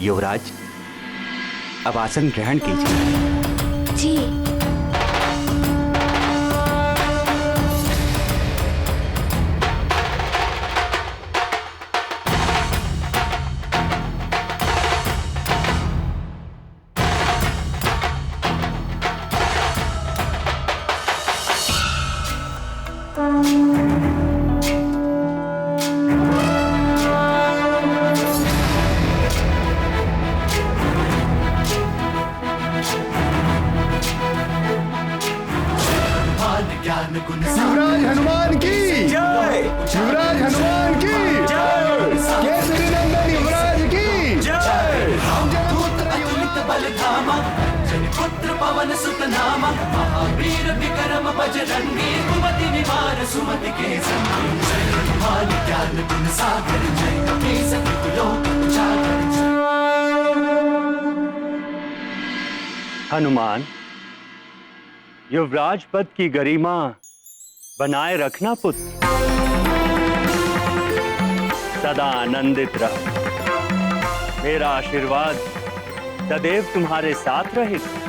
युवराज, अब आसन ग्रहण कीजिए। जी। युवराज हनुमान की जय। युवराज हनुमान की जय। केसरी नंदन युवराज की जय। बल धामा पुत्र पवन सुत नामा महावीर विक्रम बजरंगी कुमति निवार सुमति के संगी। जय हनुमान ज्ञान गुण सागर जय कपीस लोक उजागर जय। हनुमान, युवराज पद की गरिमा बनाए रखना पुत्र। सदा आनंदित रहो। मेरा आशीर्वाद सदैव तुम्हारे साथ रहेगा।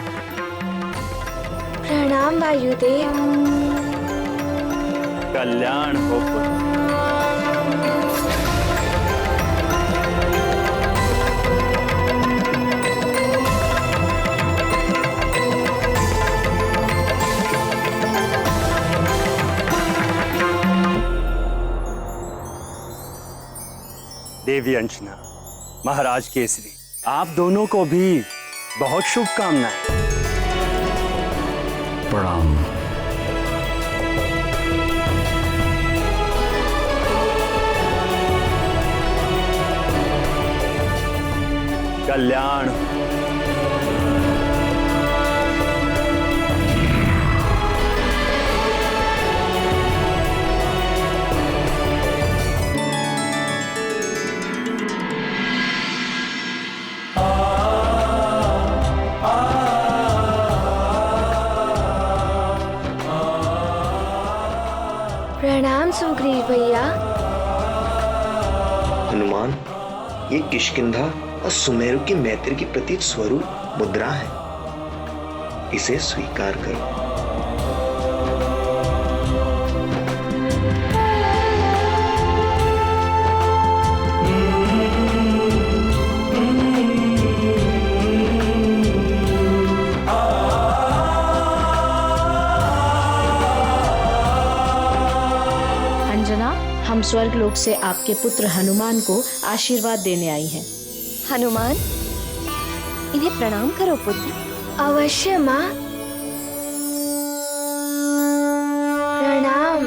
प्रणाम वायुदेव। कल्याण हो पुत्र। देवी अंजना, महाराज केसरी, आप दोनों को भी बहुत शुभकामनाएं। प्रणाम। कल्याण। प्रणाम सुग्रीव भैया। हनुमान, ये किष्किंधा और सुमेरु की मैत्री की प्रतीक स्वरूप मुद्रा है, इसे स्वीकार करो। हम स्वर्गलोक से आपके पुत्र हनुमान को आशीर्वाद देने आई हैं। हनुमान, इन्हें प्रणाम करो पुत्र। अवश्य माँ। प्रणाम।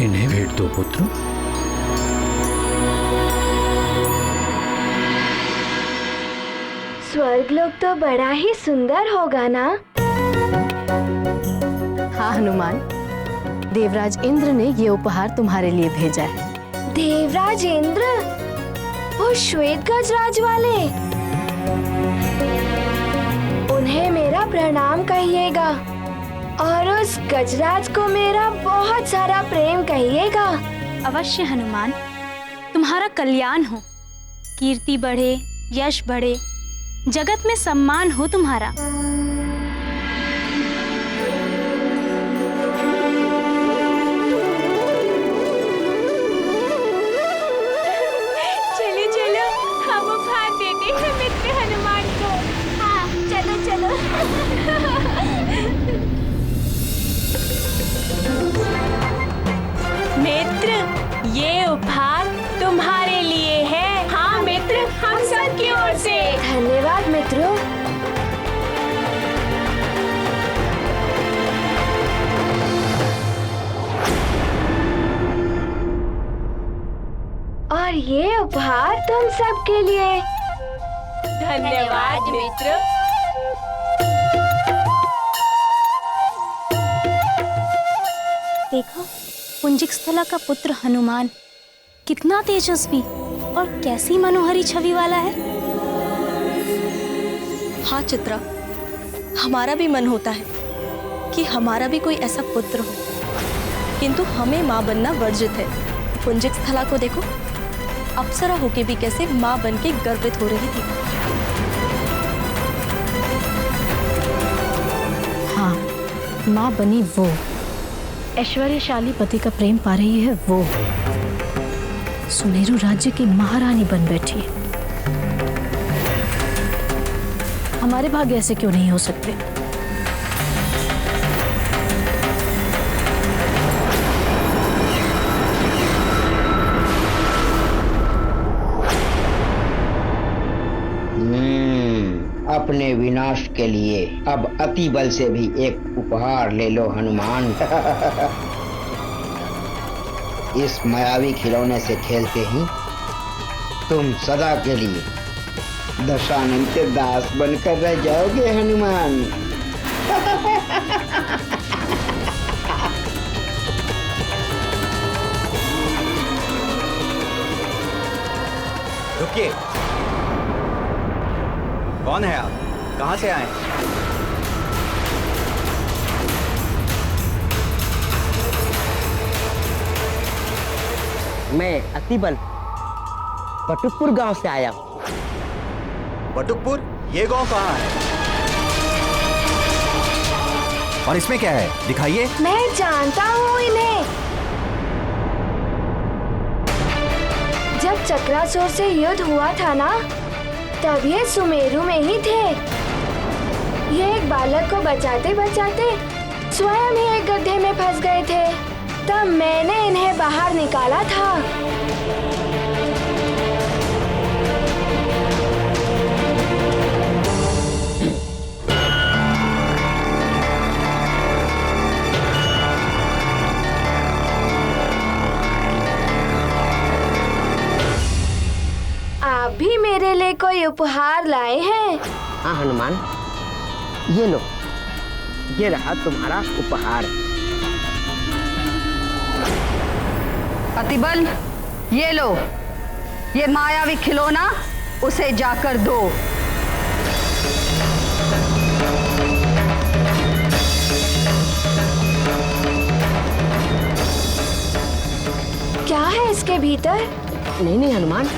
इन्हें भेंट दो पुत्र। स्वर्गलोक तो बड़ा ही सुंदर होगा ना? हाँ हनुमान, देवराज इंद्र ने ये उपहार तुम्हारे लिए भेजा है। देवराज इंद्र? वो श्वेत गजराज वाले? उन्हें मेरा प्रणाम कहिएगा और उस गजराज को मेरा बहुत सारा प्रेम कहिएगा। अवश्य हनुमान, तुम्हारा कल्याण हो, कीर्ति बढ़े, यश बढ़े, जगत में सम्मान हो तुम्हारा। चलो चलो, हम उपहार देते हैं मित्र हनुमान को। हाँ चलो चलो। मित्र, ये उपहार तुम्हारे लिए है। हाँ मित्र, हम सब की ओर से। धन्यवाद मित्रों। और ये उपहार तुम सब के लिए। धन्यवाद मित्र। देखो, पुंजिक स्थला का पुत्र हनुमान कितना तेजस्वी और कैसी मनोहरी छवि वाला है। हाँ चित्रा, हमारा भी मन होता है कि हमारा भी कोई ऐसा पुत्र हो, किंतु हमें माँ बनना वर्जित है। पुंजिक स्थला को देखो, अप्सरा होके भी कैसे माँ बन के गर्वित हो रही थी। हाँ, माँ बनी वो, ऐश्वर्यशाली पति का प्रेम पा रही है वो, सुमेरु राज्य की महारानी बन बैठी है। हमारे भाग्य ऐसे क्यों नहीं हो सकते? अपने विनाश के लिए अब अति बल से भी एक उपहार ले लो हनुमान। इस मायावी खिलौने से खेलते ही तुम सदा के लिए दशानन के दास बनकर रह जाओगे हनुमान। रुकिए, कौन है आप? कहां से आए? मैं अतिबल पटुकपुर गांव से आया हूँ। बटुकपुर? ये गांव कहाँ है? और इसमें क्या है, दिखाइए। मैं जानता हूँ इन्हें। जब चक्रासुर से युद्ध हुआ था ना, तब ये सुमेरु में ही थे। ये एक बालक को बचाते बचाते स्वयं ही एक गड्ढे में फंस गए थे। तब मैंने इन्हें बाहर निकाला था। आप भी मेरे लिए कोई उपहार लाए हैं? हाँ हनुमान, ये लो, ये रहा तुम्हारा उपहार। अतिबल, ये लो, ये मायावी खिलौना उसे जाकर दो। क्या है इसके भीतर? नहीं हनुमान,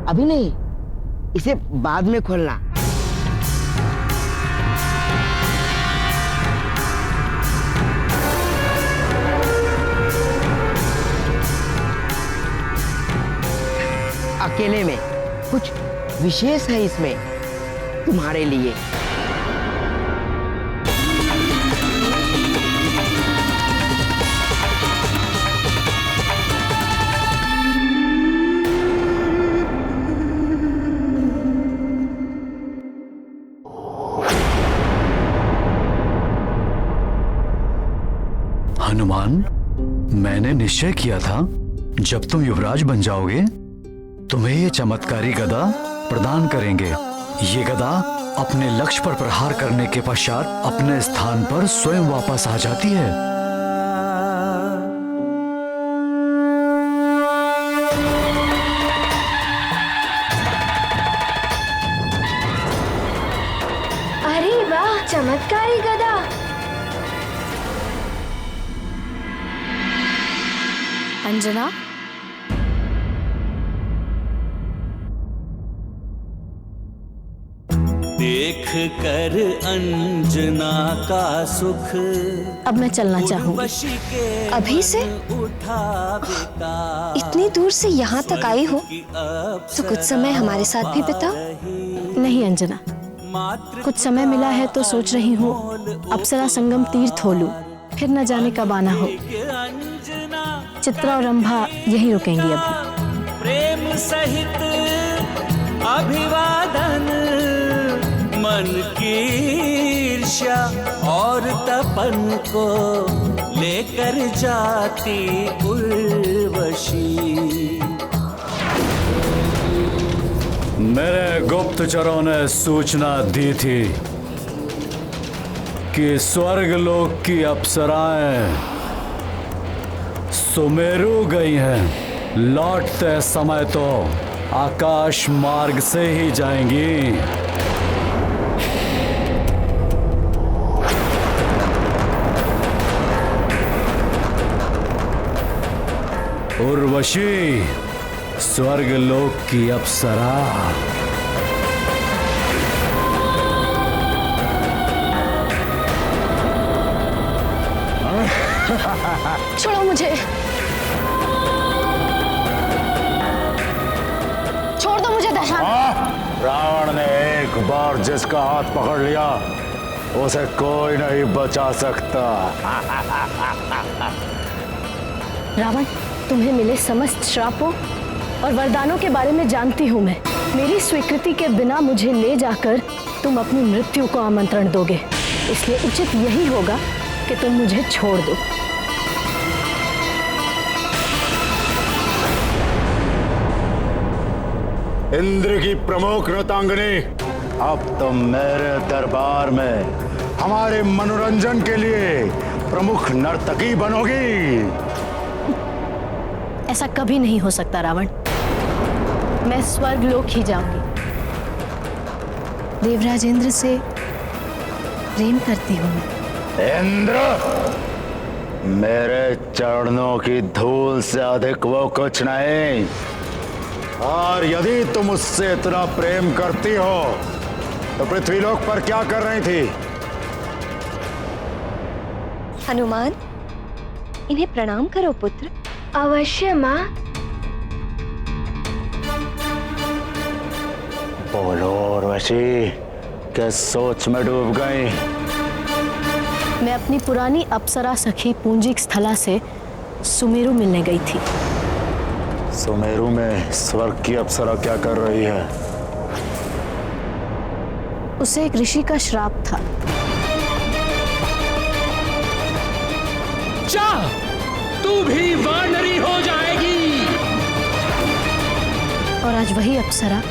अभी नहीं, इसे बाद में खोलना। अकेले में कुछ विशेष है इसमें तुम्हारे लिए। हनुमान, मैंने निश्चय किया था जब तुम युवराज बन जाओगे तुम्हें ये चमत्कारी गदा प्रदान करेंगे। ये गदा अपने लक्ष्य पर प्रहार करने के पश्चात अपने स्थान पर स्वयं वापस आ जाती है। अरे वाह, चमत्कारी गदा। अंजना, देख कर अंजना का सुख, अब मैं चलना चाहूंगी। अभी से? इतनी दूर से यहाँ तक आई हो तो कुछ समय हमारे साथ भी बिताओ। नहीं अंजना, कुछ समय मिला है तो सोच रही हूँ अप्सरा संगम तीर्थ हो लूं, फिर न जाने कब आना हो। चित्रा और रंभा यहीं रुकेंगी अभी। प्रेम सहित अभिवादन, मन की ईर्ष्या और तपन को लेकर जाती उर्वशी। मेरे गुप्तचरों ने सूचना दी थी कि स्वर्गलोक की अप्सराएं सुमेरु गई हैं। लौटते समय तो आकाश मार्ग से ही जाएंगी। उर्वशी, स्वर्ग लोक की अप्सरा। छोड़ो मुझे, छोड़ दो मुझे दशानन। रावण ने एक बार जिसका हाथ पकड़ लिया उसे कोई नहीं बचा सकता। रावण, तुम्हें मिले समस्त श्रापों और वरदानों के बारे में जानती हूँ मैं। मेरी स्वीकृति के बिना मुझे ले जाकर तुम अपनी मृत्यु को आमंत्रण दोगे, इसलिए उचित यही होगा कि तुम मुझे छोड़ दो। इंद्र की प्रमुख नृतांगनी, अब तुम मेरे दरबार में हमारे मनोरंजन के लिए प्रमुख नर्तकी बनोगी। ऐसा कभी नहीं हो सकता रावण। मैं स्वर्गलोक ही जाऊंगी। देवराज इंद्र से प्रेम करती हूँ मैं। इंद्र, मेरे चरणों की धूल से अधिक वो कुछ नहीं। और यदि तुम उससे इतना प्रेम करती हो तो पृथ्वीलोक पर क्या कर रही थी? हनुमान, इन्हें प्रणाम करो पुत्र। अवश्य माँ। बोलो उर्वशी, किस सोच में डूब गई? मैं अपनी पुरानी अप्सरा सखी पुंजिक स्थला से सुमेरु मिलने गई थी। सुमेरु में स्वर्ग की अप्सरा क्या कर रही है? उसे एक ऋषि का श्राप था। जा, तू भी वानरी हो जाएगी। और आज वही अप्सरा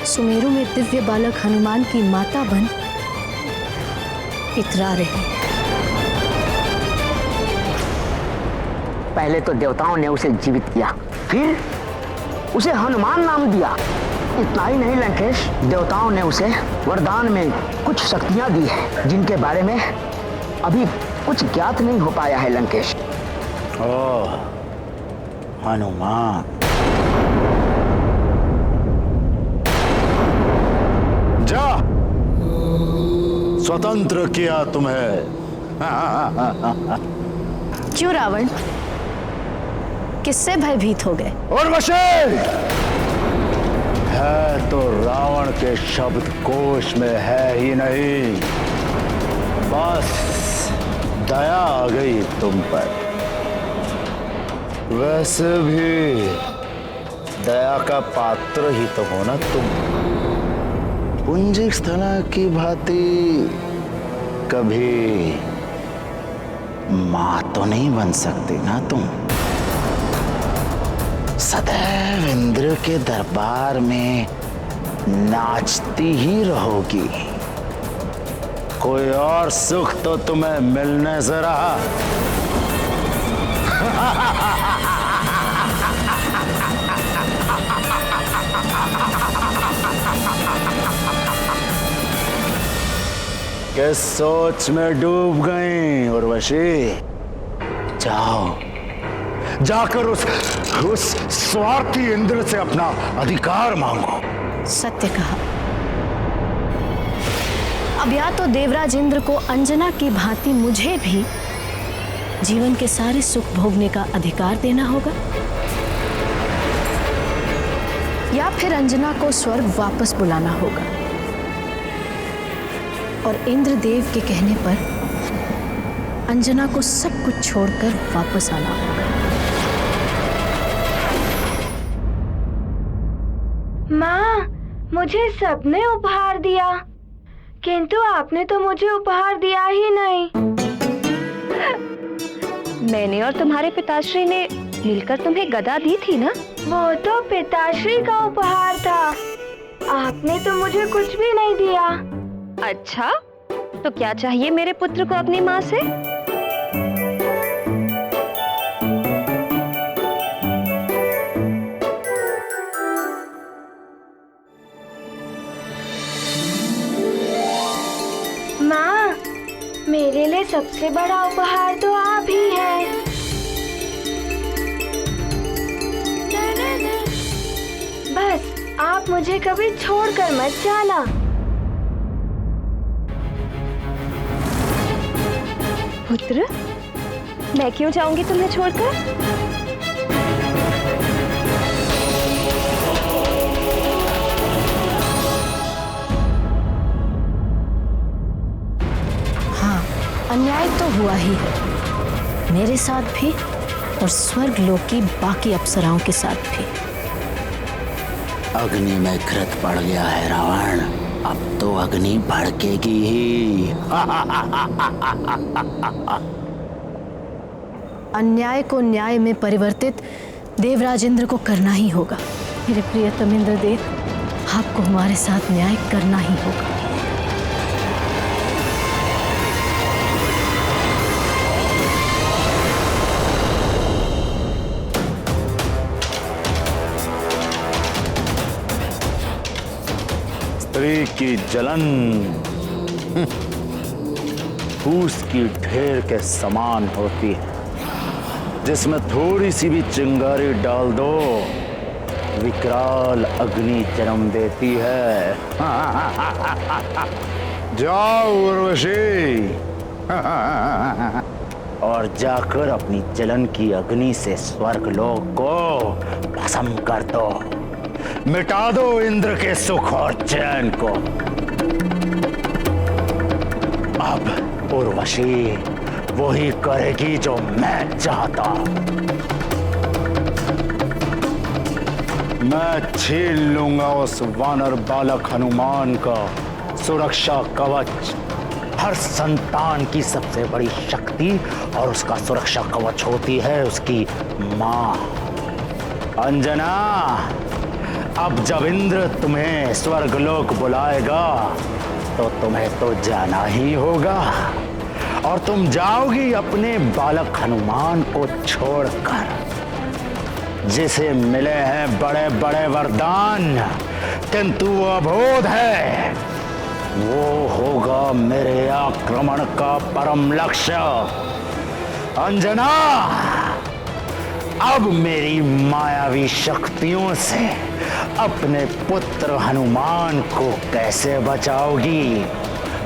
सुमेरु में दिव्य बालक हनुमान की माता बन इतरा रही। पहले तो देवताओं ने उसे जीवित किया, फिर उसे हनुमान नाम दिया। इतना ही नहीं लंकेश, देवताओं ने उसे वरदान में कुछ शक्तियां दी है जिनके बारे में अभी कुछ ज्ञात नहीं हो पाया है लंकेश। ओह, हनुमान। जा, स्वतंत्र किया तुम्हें। क्यों रावण, किससे भयभीत हो गए? उर्वशी, है तो रावण के शब्द कोश में है ही नहीं, बस दया आ गई तुम पर। वैसे भी दया का पात्र ही तो हो ना तुम। पुंजिक स्थला की भांति कभी मां तो नहीं बन सकती ना तुम। सदैव इंद्र के दरबार में नाचती ही रहोगी। कोई और सुख तो तुम्हें मिलने से रहा। किस सोच में डूब गई उर्वशी? जाओ, जाकर उस स्वार्थी इंद्र से अपना अधिकार मांगो। सत्य कहा। अब या तो देवराज इंद्र को अंजना की भांति मुझे भी जीवन के सारे सुख भोगने का अधिकार देना होगा, या फिर अंजना को स्वर्ग वापस बुलाना होगा और इंद्रदेव के कहने पर अंजना को सब कुछ छोड़कर वापस आना होगा। माँ, मुझे सबने उपहार दिया, किंतु आपने तो मुझे उपहार दिया ही नहीं। मैंने और तुम्हारे पिताश्री ने मिलकर तुम्हें गदा दी थी ना? वो तो पिताश्री का उपहार था, आपने तो मुझे कुछ भी नहीं दिया। अच्छा, तो क्या चाहिए मेरे पुत्र को अपनी माँ से? माँ, मेरे लिए सबसे बड़ा उपहार तो आप ही हैं। मुझे कभी छोड़कर मत जाना। पुत्र, मैं क्यों जाऊंगी तुम्हें छोड़कर? हाँ, अन्याय तो हुआ ही है, मेरे साथ भी और स्वर्ग लोक की बाकी अप्सराओं के साथ भी। अग्नि में घृत पड़ गया है रावण, अब तो अग्नि भड़केगी ही। अन्याय को न्याय में परिवर्तित देवराज इंद्र को करना ही होगा। मेरे प्रियतम इंद्रदेव, आपको हमारे साथ न्याय करना ही होगा। स्त्री की जलन फूस की ढेर के समान होती है, जिसमें थोड़ी सी भी चिंगारी डाल दो विकराल अग्नि जन्म देती है। जाओ उर्वशी और जाकर अपनी जलन की अग्नि से स्वर्गलोक को भस्म कर दो, मिटा दो इंद्र के सुख और चैन को। अब उर्वशी वही करेगी जो मैं चाहता। मैं छीन लूंगा उस वानर बालक हनुमान का सुरक्षा कवच। हर संतान की सबसे बड़ी शक्ति और उसका सुरक्षा कवच होती है उसकी मां। अंजना, अब जब इंद्र तुम्हें स्वर्गलोक बुलाएगा तो तुम्हें तो जाना ही होगा, और तुम जाओगी अपने बालक हनुमान को छोड़कर, जिसे मिले हैं बड़े बड़े वरदान किंतु वो अबोध है। वो होगा मेरे आक्रमण का परम लक्ष्य। अंजना, अब मेरी मायावी शक्तियों से अपने पुत्र हनुमान को कैसे बचाओगी?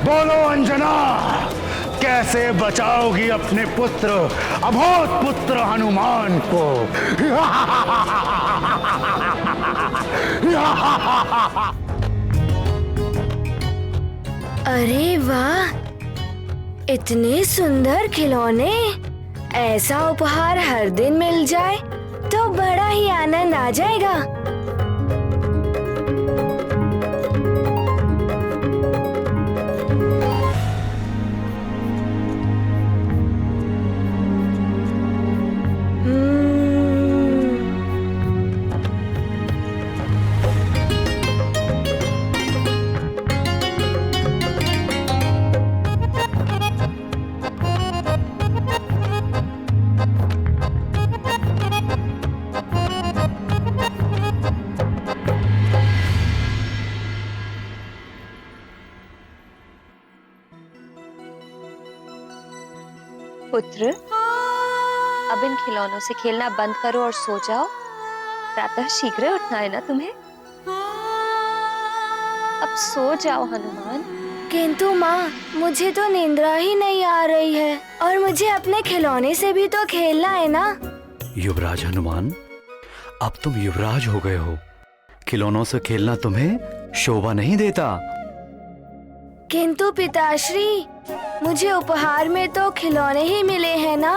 बोलो अंजना, कैसे बचाओगी अपने पुत्र अबोध पुत्र हनुमान को? अरे वाह, इतने सुंदर खिलौने! ऐसा उपहार हर दिन मिल जाए तो बड़ा ही आनंद आ जाएगा। पुत्र, अब इन खिलौनों से खेलना बंद करो और सो जाओ। प्रातः शीघ्र उठना है ना तुम्हें। अब सो जाओ हनुमान। किंतु माँ, मुझे तो निंद्रा ही नहीं आ रही है और मुझे अपने खिलौने से भी तो खेलना है ना। युवराज हनुमान, अब तुम युवराज हो गए हो, खिलौनों से खेलना तुम्हें शोभा नहीं देता। किंतु पिताश्री, मुझे उपहार में तो खिलौने ही मिले हैं ना।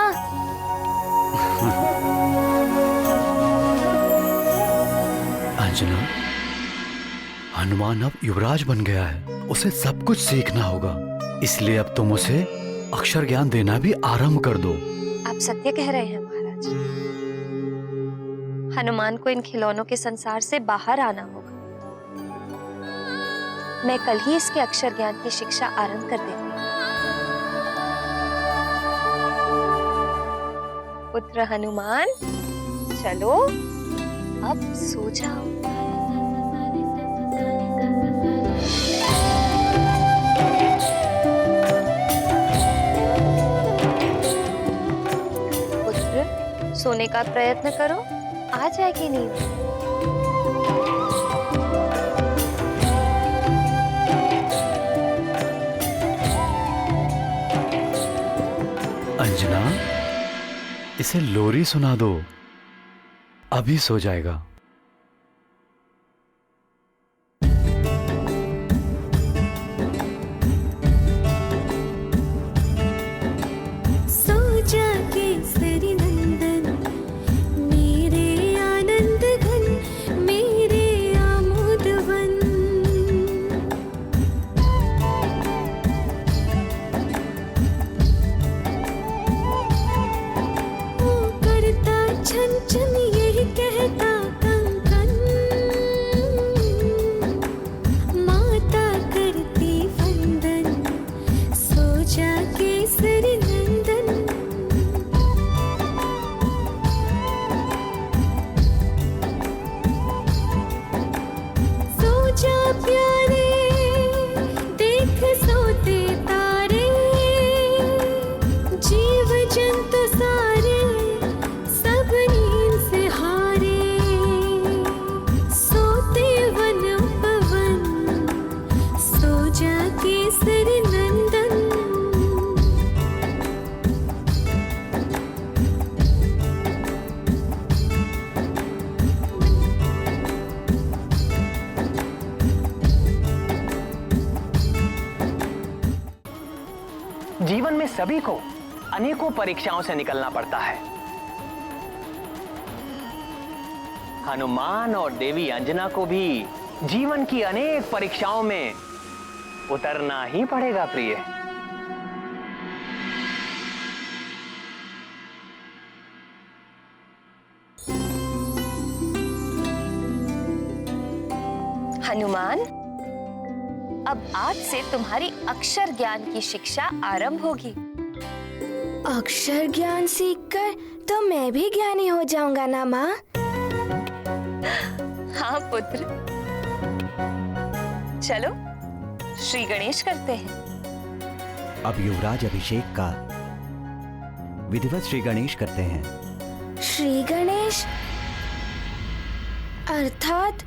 अंजना, हनुमान अब युवराज बन गया है, उसे सब कुछ सीखना होगा, इसलिए अब तुम उसे अक्षर ज्ञान देना भी आरंभ कर दो। आप सत्य कह रहे हैं महाराज। हनुमान को इन खिलौनों के संसार से बाहर आना होगा। मैं कल ही इसके अक्षर ज्ञान की शिक्षा आरंभ कर देती हूँ। पुत्र हनुमान, चलो अब सो जाओ। पुत्र, सोने का प्रयत्न करो, आ जाएगी नींद। इसे लोरी सुना दो, अभी सो जाएगा। जीवन में सभी को अनेकों परीक्षाओं से निकलना पड़ता है। हनुमान और देवी अंजना को भी जीवन की अनेक परीक्षाओं में उतरना ही पड़ेगा प्रिय। हनुमान, अब आज से तुम्हारी अक्षर ज्ञान की शिक्षा आरंभ होगी। अक्षर ज्ञान सीखकर तो मैं भी ज्ञानी हो जाऊंगा ना माँ? हाँ पुत्र, चलो श्री गणेश करते हैं। अब युवराज अभिषेक का विधिवत श्री गणेश करते हैं। श्री गणेश अर्थात?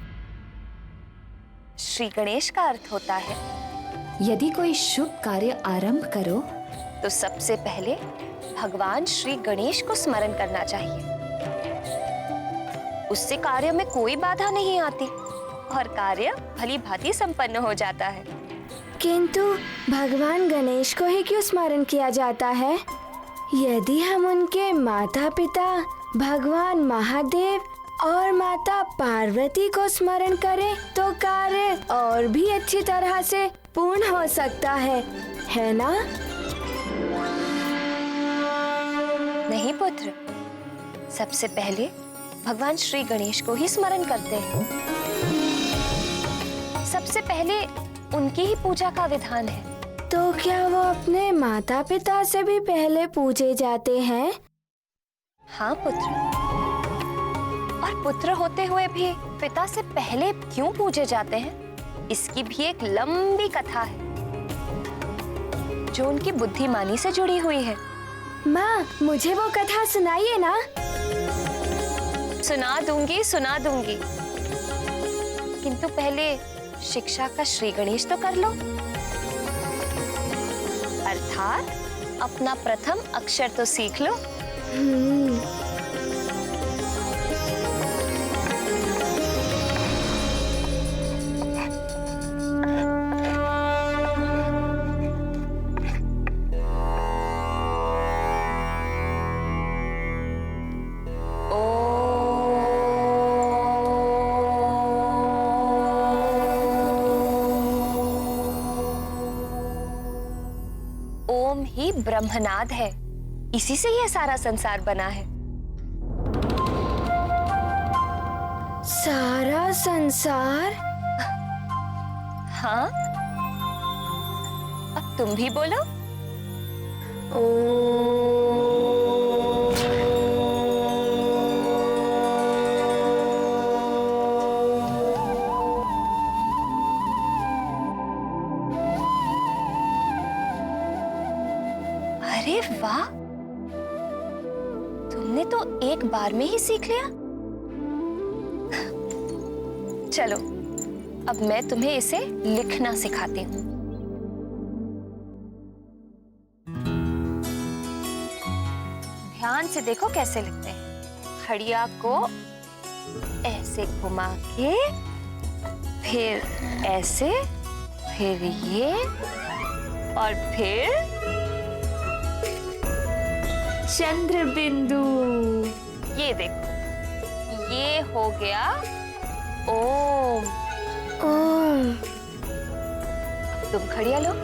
श्री गणेश का अर्थ होता है यदि कोई शुभ कार्य आरंभ करो तो सबसे पहले भगवान श्री गणेश को स्मरण करना चाहिए। उससे कार्य में कोई बाधा नहीं आती और कार्य भली भांति संपन्न हो जाता है। किंतु भगवान गणेश को ही क्यों स्मरण किया जाता है? यदि हम उनके माता पिता भगवान महादेव और माता पार्वती को स्मरण करें तो कार्य और भी अच्छी तरह से पूर्ण हो सकता है ना? नहीं पुत्र, सबसे पहले भगवान श्री गणेश को ही स्मरण करते हैं। सबसे पहले उनकी ही पूजा का विधान है। तो क्या वो अपने माता पिता से भी पहले पूजे जाते हैं? हाँ पुत्र, और पुत्र होते हुए भी पिता से पहले क्यों पूजे जाते हैं, इसकी भी एक लंबी कथा है जो उनकी बुद्धिमानी से जुड़ी हुई है। माँ, मुझे वो कथा सुनाइए ना। सुना दूंगी, किंतु पहले शिक्षा का श्री गणेश तो कर लो, अर्थात अपना प्रथम अक्षर तो सीख लो। ही ब्रह्मनाद है, इसी से यह सारा संसार बना है। सारा संसार? हाँ, अब तुम भी बोलो। अरे वाह, तुमने तो एक बार में ही सीख लिया। चलो, अब मैं तुम्हें इसे लिखना सिखाती हूँ। ध्यान से देखो कैसे लिखते हैं। खड़िया को ऐसे घुमा के, फिर ऐसे, फिर ये, और फिर चंद्र बिंदु। ये देखो, ये हो गया ओम। ओम। तुम खड़िया लो।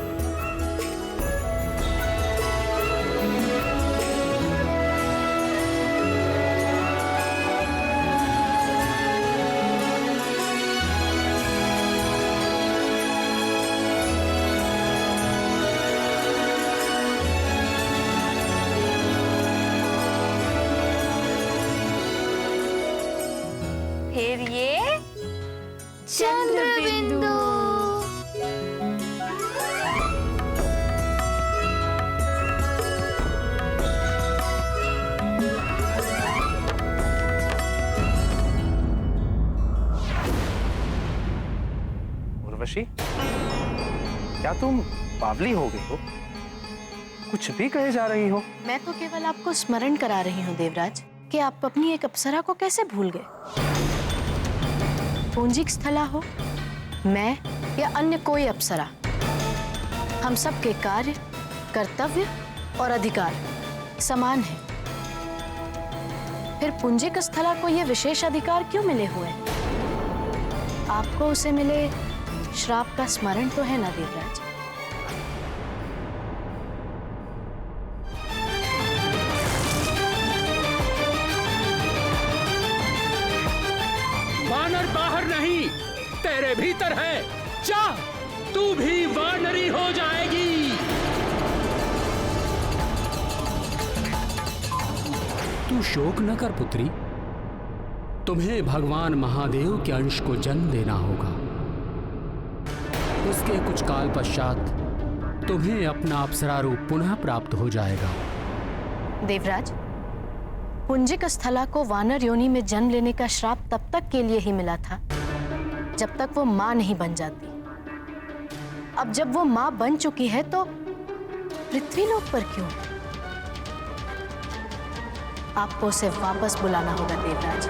फिर ये चंद्र बिंदु। उर्वशी, क्या तुम बावली हो गई हो? कुछ भी कहे जा रही हो। मैं तो केवल आपको स्मरण करा रही हूँ देवराज कि आप अपनी एक अप्सरा को कैसे भूल गए। पुंजिक स्थला हो, मैं या अन्य कोई अप्सरा, हम सब के कार्य, कर्तव्य और अधिकार समान हैं। फिर पुंजिक स्थला को ये विशेष अधिकार क्यों मिले हुए हैं? आपको उसे मिले श्राप का स्मरण तो है ना देवराज? वानर बाहर नहीं, तेरे भीतर है। जा, तू भी वानरी हो जाएगी। तू शोक न कर पुत्री, तुम्हें भगवान महादेव के अंश को जन्म देना होगा। उसके कुछ काल पश्चात तुम्हें अपना अप्सरा रूप पुनः प्राप्त हो जाएगा। देवराज, पुंजिक स्थला को वानर योनि में जन्म लेने का श्राप तब तक के लिए ही मिला था जब तक वो मां नहीं बन जाती। अब जब वो मां बन चुकी है तो पृथ्वीलोक पर क्यों? आपको उसे वापस बुलाना होगा देवराज।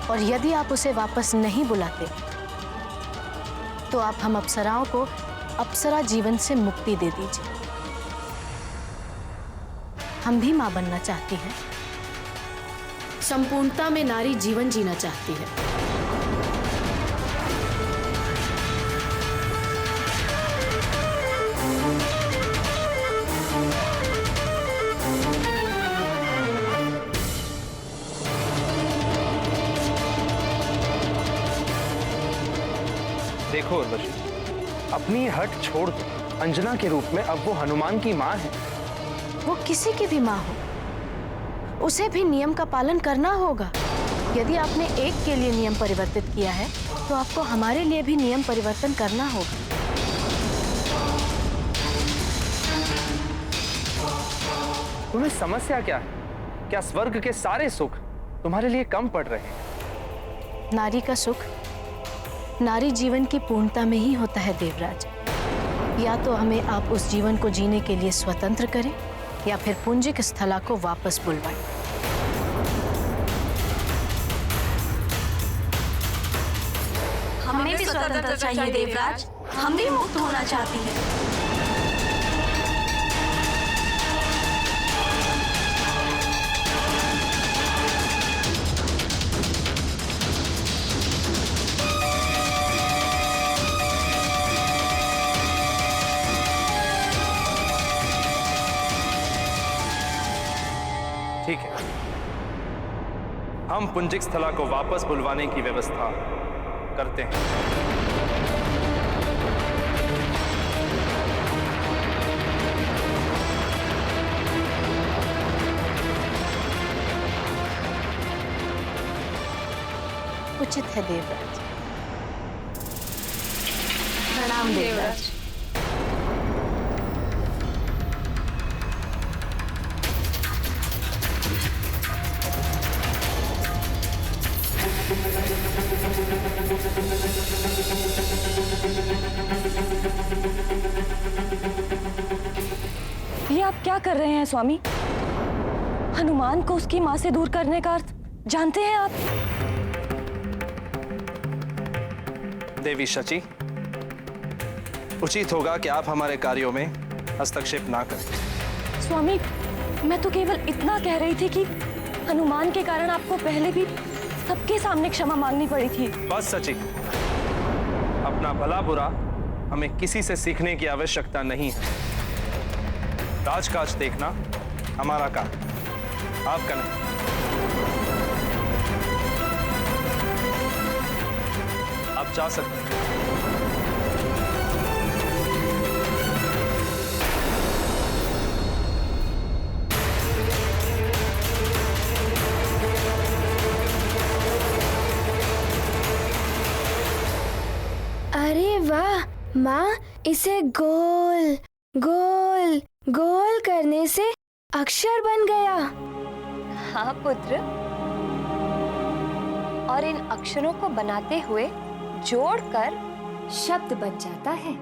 और यदि आप उसे वापस नहीं बुलाते तो आप हम अप्सराओं को अप्सरा जीवन से मुक्ति दे दीजिए। हम भी मां बनना चाहती हैं, संपूर्णता में नारी जीवन जीना चाहती है। देखो उर्वशी, अपनी हट छोड़ दो। अंजना के रूप में अब वो हनुमान की माँ है। वो किसी की भी माँ हो, उसे भी नियम का पालन करना होगा। यदि आपने एक के लिए नियम परिवर्तित किया है तो आपको हमारे लिए भी नियम परिवर्तन करना होगा। तुम्हें समस्या क्या है? क्या स्वर्ग के सारे सुख तुम्हारे लिए कम पड़ रहे हैं? नारी का सुख नारी जीवन की पूर्णता में ही होता है देवराज। या तो हमें आप उस जीवन को जीने के लिए स्वतंत्र करें या फिर पुंजिक स्थला को वापस बुलवाएं। हमें भी स्वतंत्रता चाहिए देवराज, हम भी मुक्त होना चाहती हैं। ठीक है, हम पुंजिक स्थला को वापस बुलवाने की व्यवस्था करते हैं। उचित है देवराज। प्रणाम देवराज। Thank you. क्या कर रहे हैं स्वामी? हनुमान को उसकी माँ से दूर करने का अर्थ जानते हैं आप? देवी शची, उचित होगा कि आप हमारे कार्यों में हस्तक्षेप ना करें। स्वामी, मैं तो केवल इतना कह रही थी कि हनुमान के कारण आपको पहले भी सबके सामने क्षमा मांगनी पड़ी थी। बस सची, अपना भला बुरा हमें किसी से सीखने की आवश्यकता नहीं है। राजकाज देखना हमारा काम, आपका नहीं। आप जा सकते हैं। अरे वाह माँ, इसे गोल गोल गोल करने से अक्षर बन गया। हाँ पुत्र, और इन अक्षरों को बनाते हुए जोड़कर शब्द बन जाता है।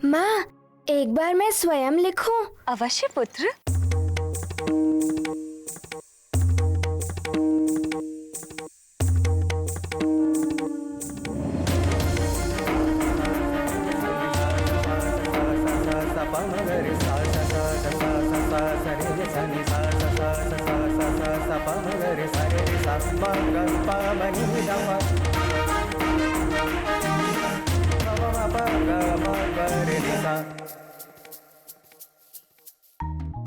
माँ, एक बार मैं स्वयं लिखूं? अवश्य पुत्र।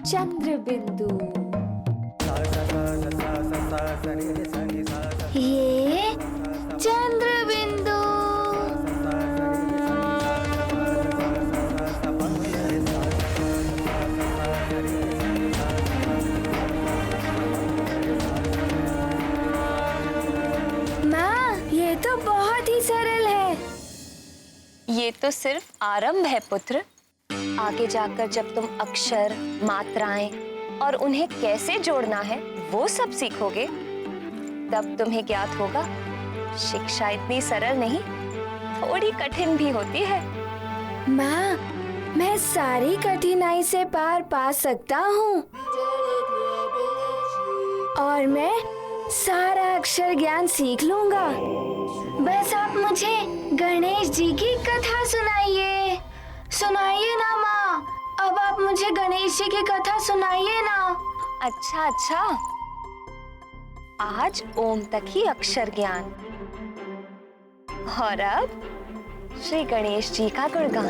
चंद्र बिंदु, ये चंद्र बिंदु। माँ, ये तो बहुत ही सरल है। ये तो सिर्फ आरंभ है पुत्र। आगे जाकर जब तुम अक्षर, मात्राएं और उन्हें कैसे जोड़ना है वो सब सीखोगे, तब तुम्हें ज्ञात होगा शिक्षा इतनी सरल नहीं, थोड़ी कठिन भी होती है। माँ, मैं सारी कठिनाई से पार पा सकता हूँ और मैं सारा अक्षर ज्ञान सीख लूंगा। बस आप मुझे गणेश जी की कथा सुनाइए। सुनाइए ना माँ, अब आप मुझे गणेश जी की कथा सुनाइए ना। अच्छा अच्छा, आज ओम तक ही अक्षर ज्ञान, और अब श्री गणेश जी का गुणगान।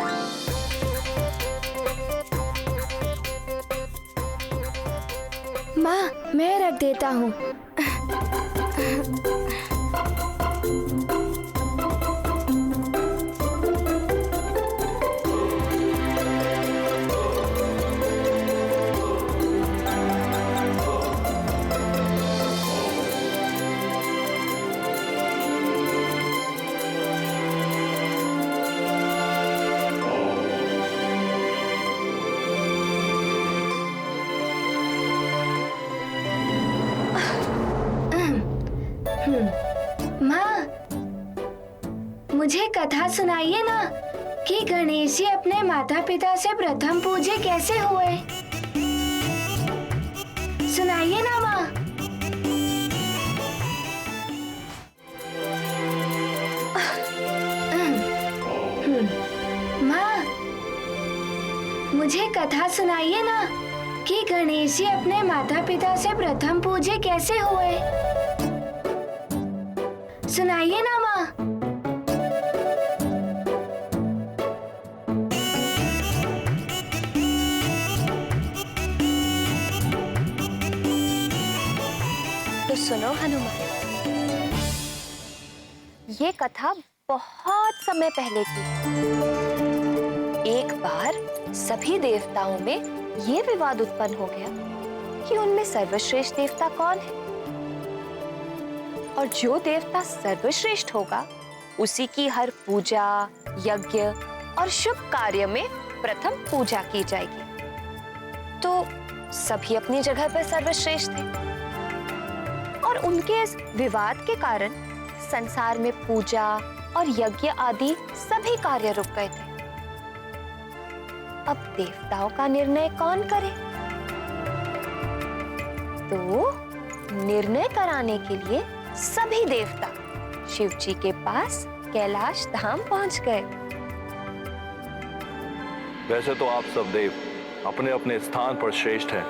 माँ, मैं रख देता हूँ। माँ, मुझे कथा सुनाइए ना कि गणेश जी अपने माता पिता से प्रथम पूजे कैसे हुए। सुनाइए ना माँ। माँ, मुझे कथा सुनाइए ना कि गणेश जी अपने माता पिता से प्रथम पूजे कैसे हुए। सुनाइए ना माँ। तो सुनो हनुमान, ये कथा बहुत समय पहले की। एक बार सभी देवताओं में ये विवाद उत्पन्न हो गया कि उनमें सर्वश्रेष्ठ देवता कौन है, और जो देवता सर्वश्रेष्ठ होगा उसी की हर पूजा, यज्ञ और शुभ कार्य में प्रथम पूजा की जाएगी। तो सभी अपनी जगह पर सर्वश्रेष्ठ थे, और उनके इस विवाद के कारण संसार में पूजा और यज्ञ आदि सभी कार्य रुक गए थे। अब देवताओं का निर्णय कौन करे? तो निर्णय कराने के लिए सभी देवता शिव जी के पास कैलाश धाम पहुंच गए। वैसे तो आप सब देव अपने अपने स्थान पर श्रेष्ठ हैं,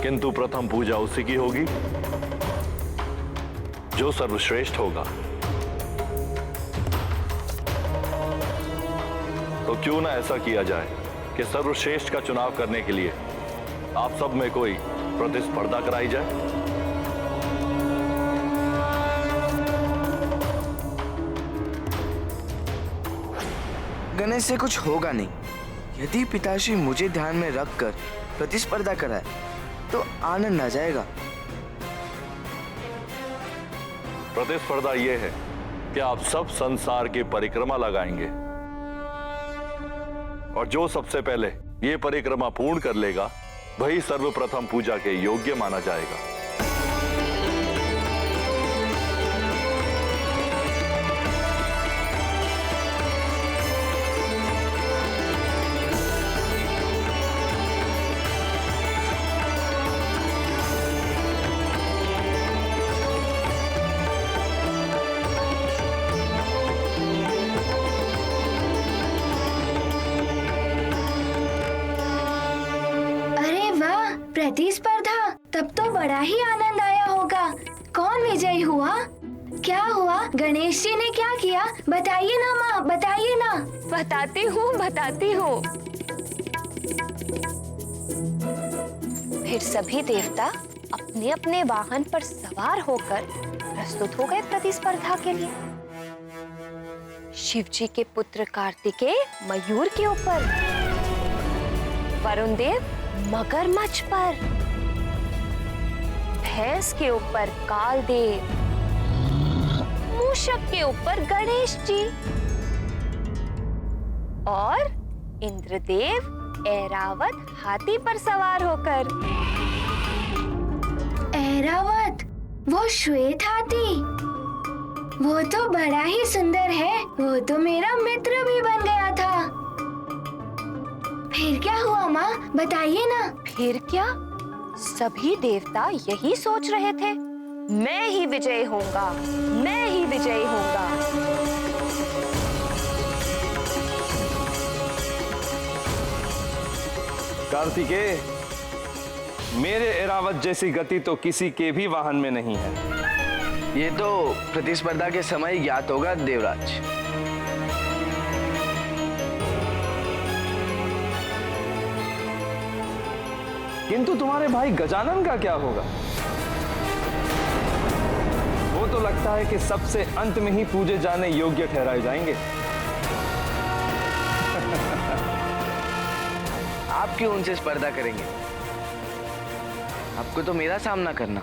किंतु प्रथम पूजा उसी की होगी जो सर्वश्रेष्ठ होगा। तो क्यों ना ऐसा किया जाए कि सर्वश्रेष्ठ का चुनाव करने के लिए आप सब में कोई प्रतिस्पर्धा कराई जाए। गणेश से कुछ होगा नहीं। यदि पिताश्री मुझे ध्यान में रखकर प्रतिस्पर्धा कराए तो आनंद आ जाएगा। प्रतिस्पर्धा यह है कि आप सब संसार की परिक्रमा लगाएंगे और जो सबसे पहले ये परिक्रमा पूर्ण कर लेगा वही सर्वप्रथम पूजा के योग्य माना जाएगा। प्रतिस्पर्धा, तब तो बड़ा ही आनंद आया होगा। कौन विजयी हुआ? क्या हुआ? गणेश जी ने क्या किया? बताइए ना माँ, बताइए ना। बताती हूँ। फिर सभी देवता अपने अपने वाहन पर सवार होकर प्रस्तुत हो गए प्रतिस्पर्धा के लिए। शिव जी के पुत्र कार्तिकेय मयूर के ऊपर, वरुण देव मगरमच्छ पर, भैंस के ऊपर कालदेव, मूषक के ऊपर गणेश जी और इंद्रदेव ऐरावत हाथी पर सवार होकर। ऐरावत, वो श्वेत हाथी, वो तो बड़ा ही सुंदर है। वो तो मेरा मित्र भी बन गया था। फिर क्या हुआ माँ, बताइए ना। फिर क्या? सभी देवता यही सोच रहे थे, मैं ही विजयी होऊंगा, मैं ही विजयी होऊंगा। कार्तिकेय, मेरे ऐरावत जैसी गति तो किसी के भी वाहन में नहीं है। ये तो प्रतिस्पर्धा के समय ज्ञात होगा देवराज। किंतु तुम्हारे भाई गजानन का क्या होगा? वो तो लगता है कि सबसे अंत में ही पूजे जाने योग्य ठहराए जाएंगे। आप क्यों उनसे स्पर्धा करेंगे? आपको तो मेरा सामना करना।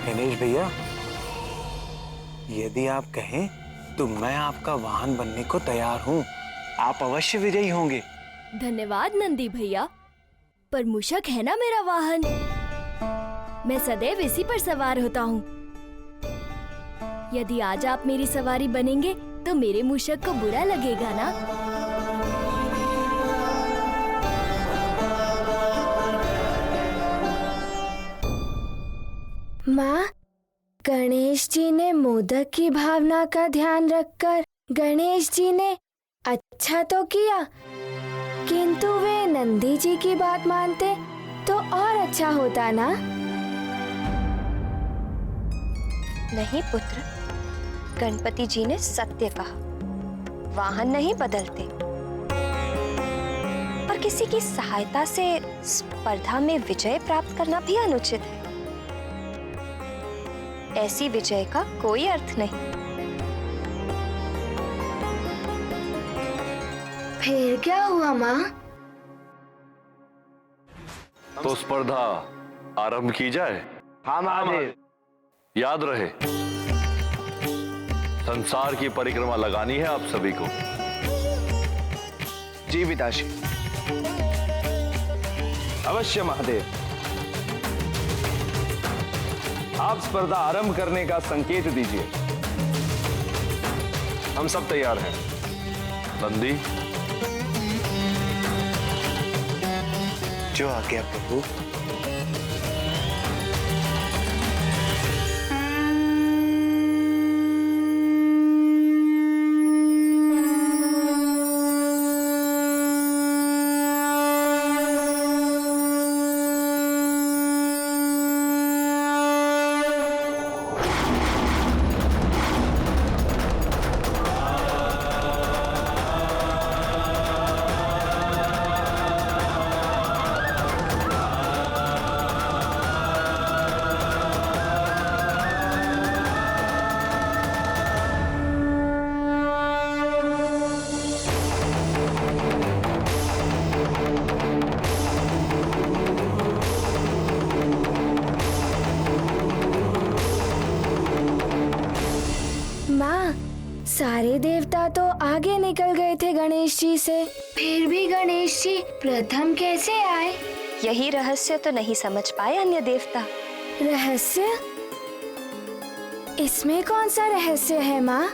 गणेश भैया, यदि आप कहें तो मैं आपका वाहन बनने को तैयार हूँ। आप अवश्य विजयी होंगे। धन्यवाद नंदी भैया, पर मूषक है ना मेरा वाहन, मैं सदैव इसी पर सवार होता हूँ। यदि आज आप मेरी सवारी बनेंगे तो मेरे मूषक को बुरा लगेगा ना। माँ, गणेश जी ने मोदक की भावना का ध्यान रखकर गणेश जी ने अच्छा तो किया, किंतु वे नंदी जी की बात मानते तो और अच्छा होता ना। नहीं पुत्र, गणपति जी ने सत्य कहा, वाहन नहीं बदलते। और किसी की सहायता से स्पर्धा में विजय प्राप्त करना भी अनुचित है। ऐसी विजय का कोई अर्थ नहीं। फिर क्या हुआ माँ? तो स्पर्धा आरंभ की जाए। हाँ महादेव। याद रहे, संसार की परिक्रमा लगानी है आप सभी को। जी पिताश्री। अवश्य महादेव। आप स्पर्धा आरंभ करने का संकेत दीजिए। हम सब तैयार हैं। नंदी, जो आज्ञा प्रभु। माँ, सारे देवता तो आगे निकल गए थे गणेश जी से, फिर भी गणेश जी प्रथम कैसे आए? यही रहस्य तो नहीं समझ पाए अन्य देवता। रहस्य? इसमें कौन सा रहस्य है माँ?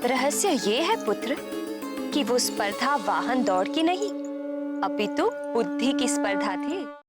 रहस्य ये है पुत्र कि वो स्पर्धा वाहन दौड़ की नहीं, अपितु बुद्धि की स्पर्धा थी।